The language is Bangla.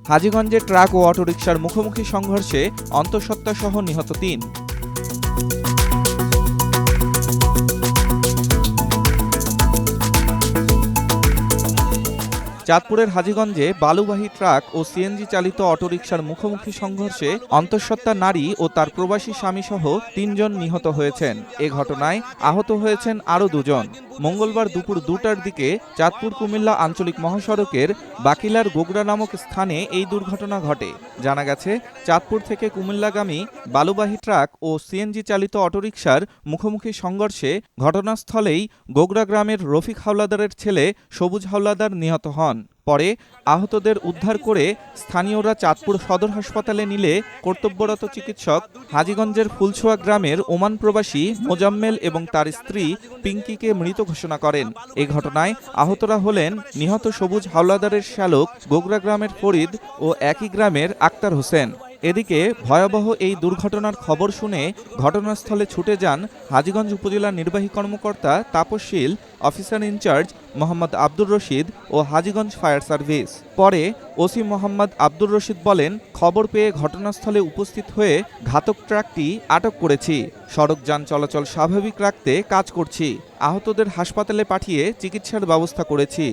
হাজীগঞ্জে ট্রাক ও অটোরিকশার মুখোমুখি সংঘর্ষে অন্তঃসত্ত্বাসহ নিহত ৩। চাঁদপুরের হাজীগঞ্জে বালুবাহী ট্রাক ও সিএনজি চালিত অটোরিকশার মুখোমুখি সংঘর্ষে অন্তঃসত্ত্বা নারী ও তার প্রবাসী স্বামীসহ ৩ জন নিহত হয়েছেন। এ ঘটনায় আহত হয়েছেন আরও ২ জন। মঙ্গলবার দুপুর ২টার দিকে চাঁদপুর কুমিল্লা আঞ্চলিক মহাসড়কের বাকিলার গোগড়া নামক স্থানে এই দুর্ঘটনা ঘটে। জানা গেছে, চাঁদপুর থেকে কুমিল্লাগামী বালুবাহী ট্রাক ও সিএনজি চালিত অটোরিকশার মুখোমুখি সংঘর্ষে ঘটনাস্থলেই গোগড়া গ্রামের রফিক হাওলাদারের ছেলে সবুজ হাওলাদার নিহত হন। পরে আহতদের উদ্ধার করে স্থানীয়রা চাঁদপুর সদর হাসপাতালে নিলে কর্তব্যরত চিকিৎসক হাজীগঞ্জের ফুলছোয়া গ্রামের ওমান প্রবাসী মোজাম্মেল এবং তার স্ত্রী পিঙ্কিকে মৃত ঘোষণা করেন। এ ঘটনায় আহতরা হলেন নিহত সবুজ হাওলাদারের শ্যালক গোগড়া গ্রামের ফরিদ ও একই গ্রামের আক্তার হোসেন। এদিকে ভয়াবহ এই দুর্ঘটনার খবর শুনে ঘটনাস্থলে ছুটে যান হাজীগঞ্জ উপজেলা নির্বাহী কর্মকর্তা তাপসশীল অফিসার ইনচার্জ মোহাম্মদ আব্দুর রশিদ ও হাজীগঞ্জ ফায়ার সার্ভিস। পরে ওসি মোহাম্মদ আব্দুর রশিদ বলেন, খবর পেয়ে ঘটনাস্থলে উপস্থিত হয়ে ঘাতক ট্রাকটি আটক করেছি। সড়ক যান চলাচল স্বাভাবিক রাখতে কাজ করছি। আহতদের হাসপাতালে পাঠিয়ে চিকিৎসার ব্যবস্থা করেছি।